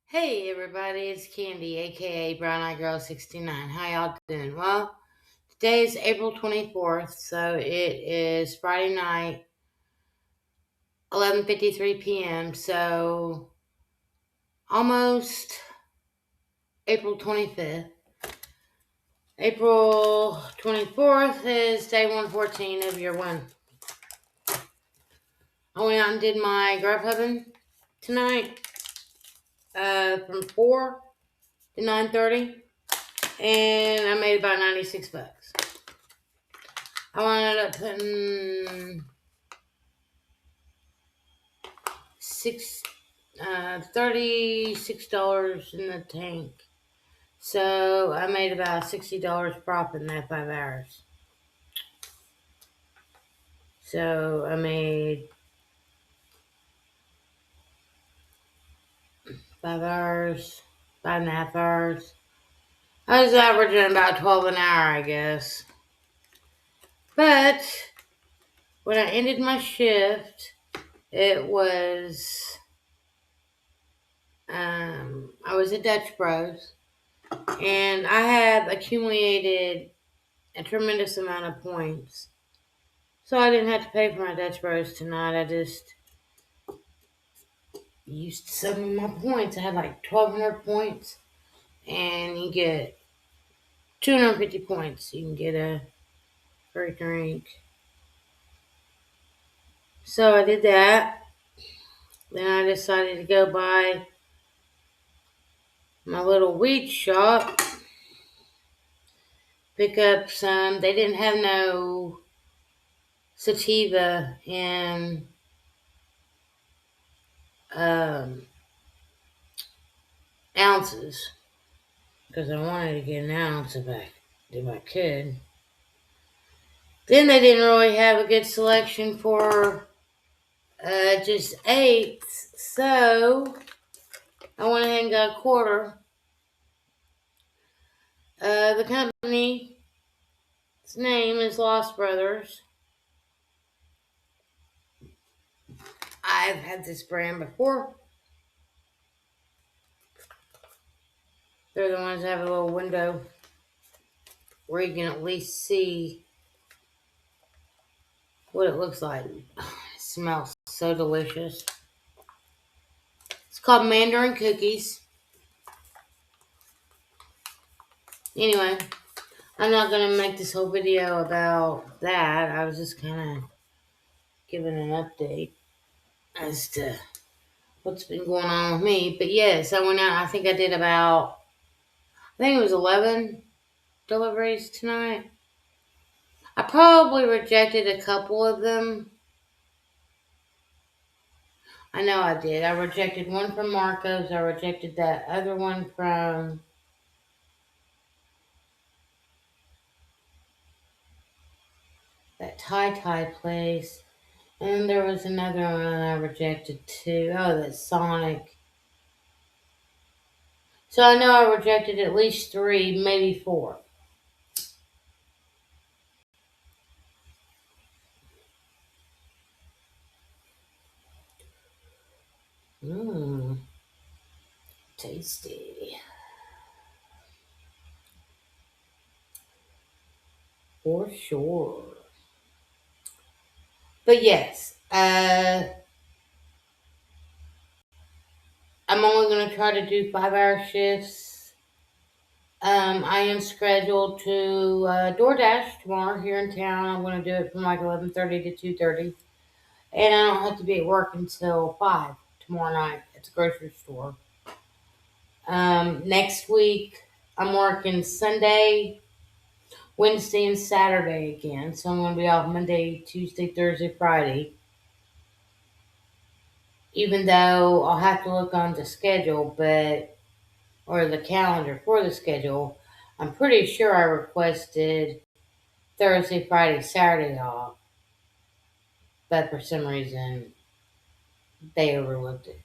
Hey everybody, it's Candy, aka Brown Eye Girl 69. How y'all doing? Well, today is April 24th, so it is Friday night, 11:53 p.m. So almost April 25th. April 24th is day 114 of year one. I went out and did my GrubHubbing tonight from 4 to 9:30, and I made about 96 bucks. I wound up putting $36 in the tank. So I made about $60 profit in that 5 hours. So I made 5 hours, 5.5 hours. I was averaging about 12 an hour, I guess. But when I ended my shift, it was I was at Dutch Bros, and I have accumulated a tremendous amount of points. So I didn't have to pay for my Dutch Bros tonight. I just used some of my points. I had like 1,200 points, and you get 250 points. You can get a free drink. So I did that. Then I decided to go by my little weed shop, pick up some. They didn't have no sativa in um, ounces because I wanted to get an ounce if I could. Then they didn't really have a good selection for just eighths, so I went ahead and got a quarter. The company's name is Lost Brothers. I've had this brand before. They're the ones that have a little window where you can at least see what it looks like. It smells so delicious. It's called Mandarin Cookies. Anyway, I'm not going to make this whole video about that. I was just kind of giving an update as to what's been going on with me. But yes, I went out. I think it was 11 deliveries tonight. I probably rejected a couple of them. I know I did. I rejected one from Marcos. I rejected that other one from that Thai place. And there was another one I rejected too. Oh, that's Sonic. So I know I rejected at least 3, maybe 4. Mmm, tasty. For sure. But yes, I'm only going to try to do 5-hour shifts. I am scheduled to DoorDash tomorrow here in town. I'm going to do it from like 11:30 to 2:30. And I don't have to be at work until 5 tomorrow night at the grocery store. Next week, I'm working Sunday, Wednesday, and Saturday again. So I'm going to be off Monday, Tuesday, Thursday, Friday. Even though I'll have to look on the schedule, or the calendar for the schedule, I'm pretty sure I requested Thursday, Friday, Saturday off. But for some reason, they overlooked it.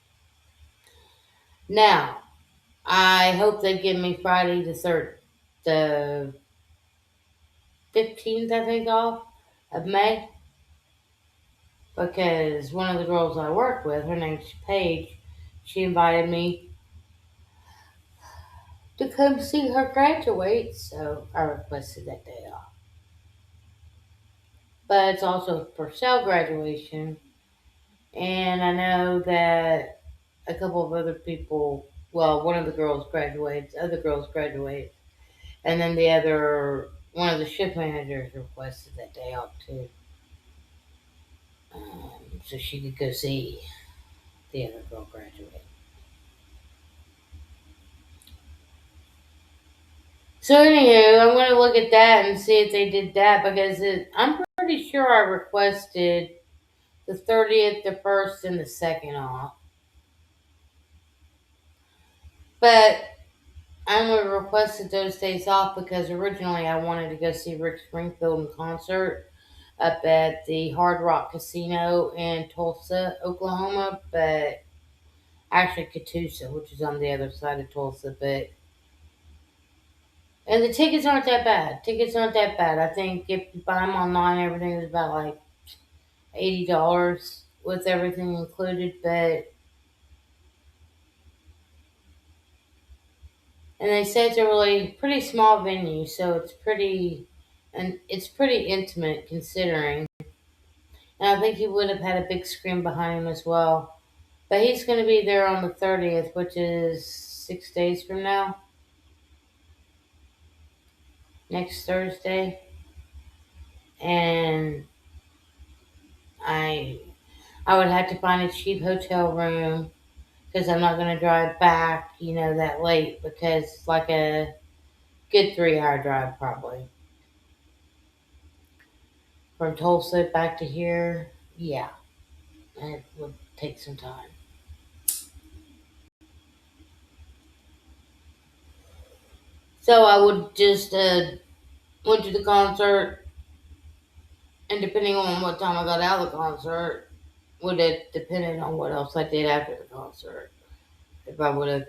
Now, I hope they give me Friday the 15th, I think, off of May. Because one of the girls I work with, her name's Paige, she invited me to come see her graduate, so I requested that day off. But it's also Purcell graduation, and I know that a couple of other people, well, one of the girls graduates, other girls graduate, and then the other, one of the shift managers requested that day off too, so she could go see the other girl graduate. So anywho, I'm gonna look at that and see if they did that because I'm pretty sure I requested the 30th, the 1st, and the 2nd off. But I only requested those days off because originally I wanted to go see Rick Springfield in concert up at the Hard Rock Casino in Tulsa, Oklahoma, but actually Catoosa, which is on the other side of Tulsa. But and the tickets aren't that bad. Tickets aren't that bad. I think if you buy them online, everything is about like $80 with everything included. But and they say it's a really pretty small venue, so it's pretty intimate considering. And I think he would have had a big screen behind him as well. But he's going to be there on the 30th, which is 6 days from now, next Thursday. And I I would have to find a cheap hotel room because I'm not going to drive back, that late because it's like a good 3 hour drive probably from Tulsa back to here. Yeah, it would take some time. So I would just went to the concert, and depending on what time I got out of the concert, would have depended on what else I did after the concert. If I would have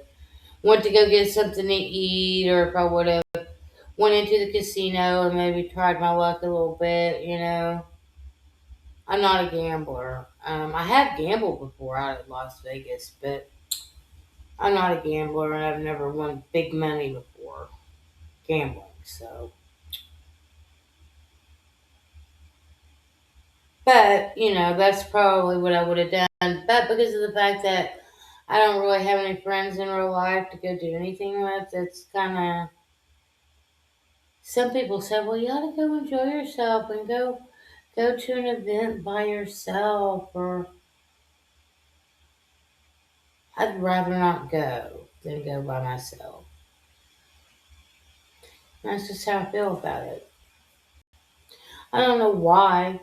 went to go get something to eat, or if I would have went into the casino and maybe tried my luck a little bit. I'm not a gambler. I have gambled before out at Las Vegas, but I'm not a gambler, and I've never won big money before gambling. So, but that's probably what I would have done. But because of the fact that I don't really have any friends in real life to go do anything with, it's kind of. Some people said, "Well, you ought to go enjoy yourself and go to an event by yourself," or I'd rather not go than go by myself. That's just how I feel about it. I don't know why.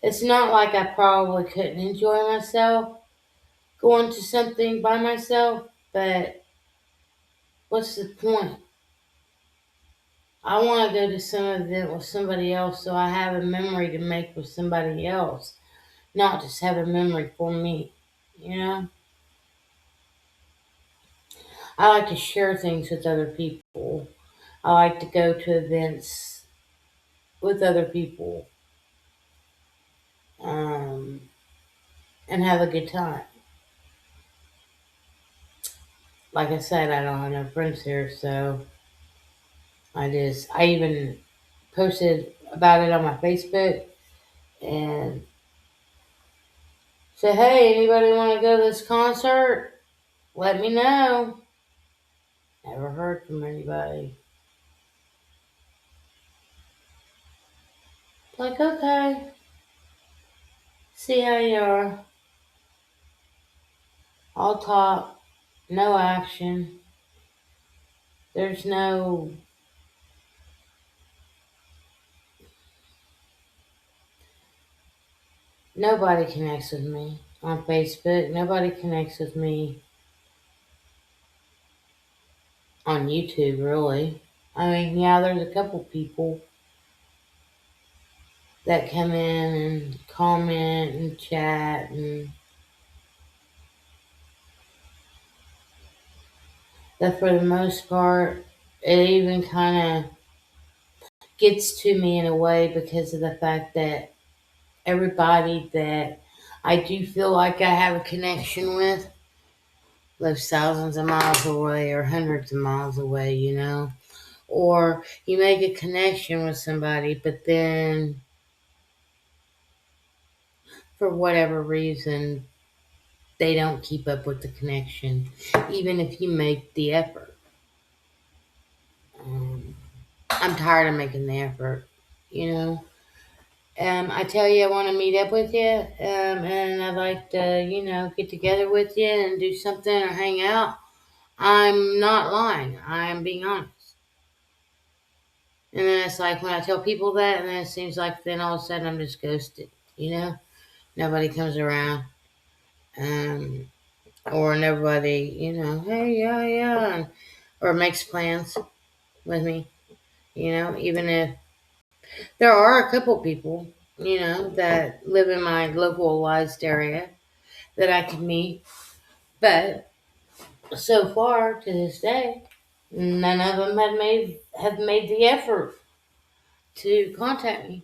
It's not like I probably couldn't enjoy myself going to something by myself, but what's the point? I want to go to some event with somebody else so I have a memory to make with somebody else, not just have a memory for me. You know? I like to share things with other people. I like to go to events with other people, um, and have a good time. Like I said, I don't have no friends here, so I even posted about it on my Facebook and said, hey, anybody want to go to this concert? Let me know. Never heard from anybody. Like, okay, see how you are. All talk, no action. There's nobody connects with me on Facebook. Nobody connects with me on YouTube, really. I mean, yeah, there's a couple people that come in and comment and chat, and that for the most part, it even kind of gets to me in a way because of the fact that everybody that I do feel like I have a connection with, lives thousands of miles away or hundreds of miles away, Or you make a connection with somebody, but then for whatever reason, they don't keep up with the connection, even if you make the effort. Um, I'm tired of making the effort, you know. I tell you I want to meet up with you, and I'd like to, get together with you and do something or hang out. I'm not lying. I'm being honest. And then it's like when I tell people that, and then it seems like then all of a sudden I'm just ghosted, you know? Nobody comes around, um, or nobody, hey, yeah, yeah, or makes plans with me, even if there are a couple people, that live in my localized area that I can meet. But so far to this day, none of them have made the effort to contact me.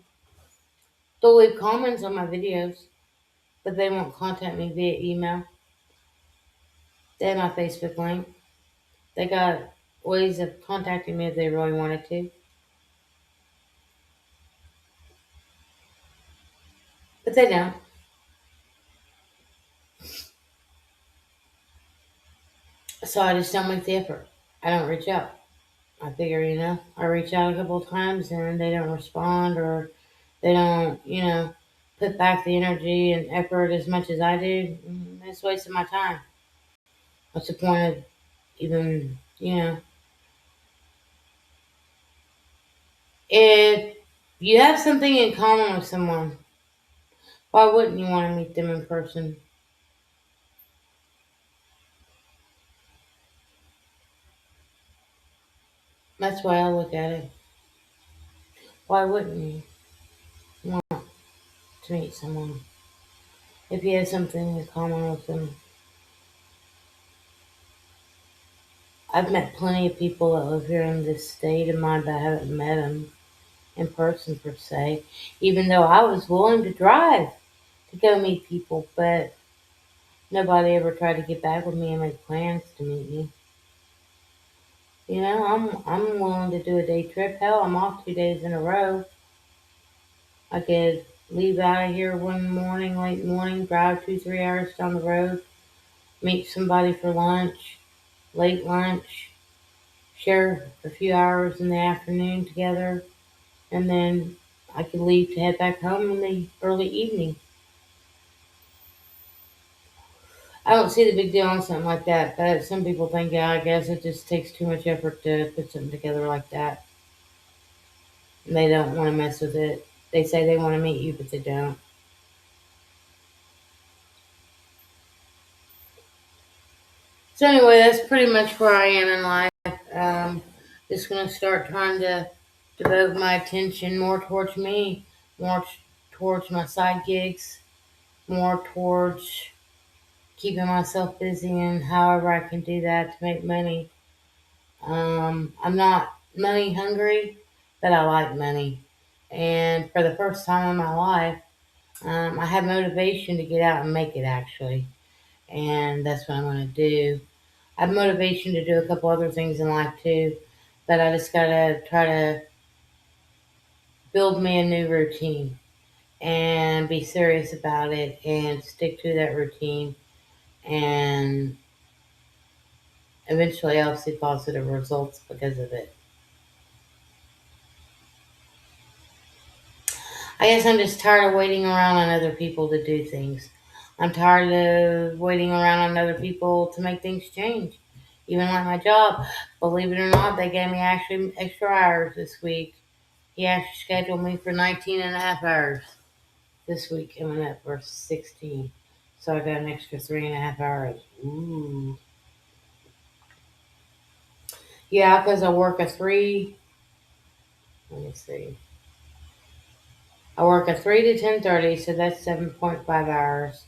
They'll leave comments on my videos, but they won't contact me via email. They have my Facebook link. They got ways of contacting me if they really wanted to, but they don't. So I just don't make the effort. I don't reach out. I figure, I reach out a couple of times and they don't respond, or they don't, put back the energy and effort as much as I do. It's wasting my time. What's the point of even, if you have something in common with someone, why wouldn't you want to meet them in person? That's why I look at it. Why wouldn't you want to meet someone if you have something in common with them? I've met plenty of people that live here in this state of mine, but I haven't met them in person per se, even though I was willing to drive to go meet people, but nobody ever tried to get back with me and make plans to meet me. I'm willing to do a day trip. Hell, I'm off 2 days in a row. I could leave out of here one morning, late morning, drive 2, 3 hours down the road, meet somebody for lunch, late lunch, share a few hours in the afternoon together, and then I could leave to head back home in the early evening. I don't see the big deal on something like that, but some people think, yeah, I guess it just takes too much effort to put something together like that. And they don't want to mess with it. They say they want to meet you, but they don't. So anyway, that's pretty much where I am in life. Um, just gonna start trying to devote my attention more towards me, more towards my side gigs, more towards keeping myself busy and however I can do that to make money. I'm not money hungry, but I like money. And for the first time in my life, I have motivation to get out and make it actually. And that's what I'm going to do. I have motivation to do a couple other things in life too, but I just got to try to build me a new routine and be serious about it and stick to that routine. And eventually I'll see positive results because of it. I guess I'm just tired of waiting around on other people to do things. I'm tired of waiting around on other people to make things change. Even like my job, believe it or not, they gave me actually extra hours this week. He actually scheduled me for 19 and a half hours this week, coming up for 16. So I got an extra 3.5 hours. Ooh. Yeah, because I work a three, let me see. I work a 3 to 10:30, so that's 7.5 hours.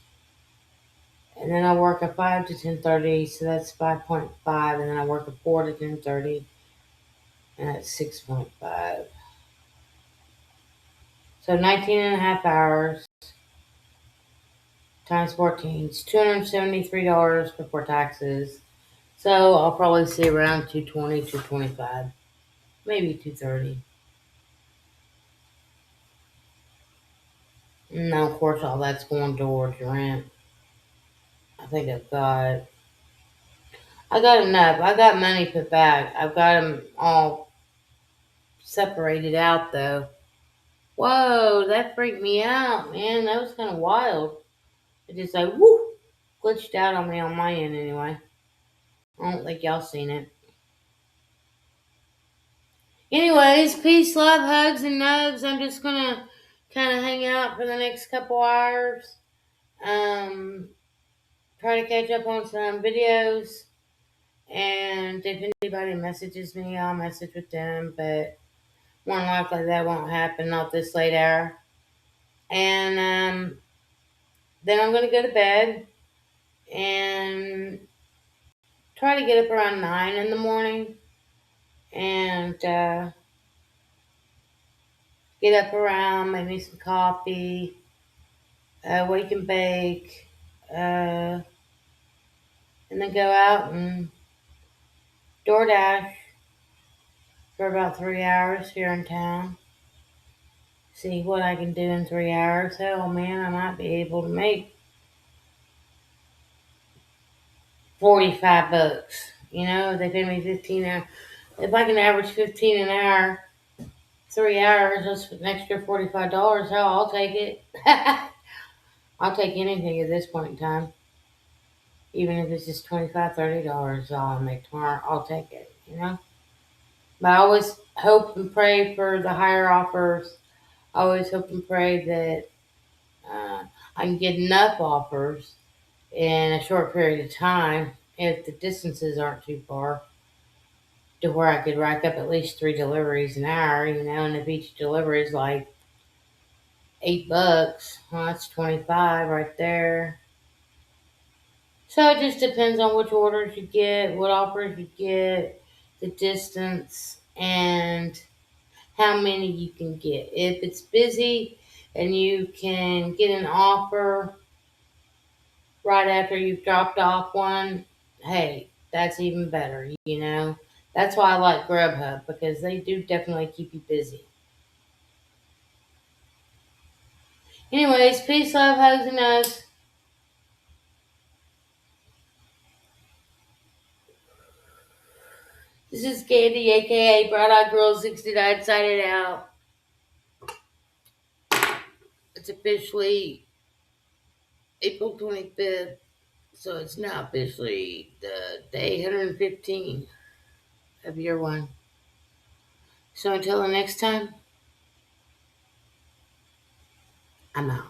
And then I work a 5 to 10:30, so that's 5.5. And then I work a 4 to 10:30, and that's 6.5. So 19 and a half hours. times 14 is $273 before taxes. So I'll probably see around 220, 225, maybe 230. Now, of course, all that's going towards rent. I think I got enough. I got money put back. I've got them all separated out though. Whoa, that freaked me out, man. That was kind of wild. It just like whoo, glitched out on me on my end anyway. I don't think y'all seen it. Anyways, peace, love, hugs, and nugs. I'm just gonna kind of hang out for the next couple hours. Um, Try to catch up on some videos. And if anybody messages me, I'll message with them. But more than likely, that won't happen, not this late hour. And then I'm gonna go to bed and try to get up around 9 in the morning and get up around, make me some coffee, wake and bake, and then go out and DoorDash for about 3 hours here in town. See what I can do in 3 hours. Hell, man, I might be able to make 45 bucks. You know, they pay me 15 hours. If I can average 15 an hour, 3 hours, that's an extra $45. Hell, I'll take it. I'll take anything at this point in time. Even if it's just $25, $30 all I make tomorrow, I'll take it, you know? But I always hope and pray for the higher offers. I always hope and pray that I can get enough offers in a short period of time if the distances aren't too far to where I could rack up at least 3 deliveries an hour, you know, and if each delivery is like $8, well, that's 25 right there. So it just depends on which orders you get, what offers you get, the distance, and how many you can get. If it's busy and you can get an offer right after you've dropped off one, hey, that's even better, you know. That's why I like GrubHub because they do definitely keep you busy. Anyways, peace, love, hugs, and nugs. This is Candy, aka Brown Eyed Girl 69, signing out. It's officially April 25th, so it's now officially the day 115 of year one. So until the next time, I'm out.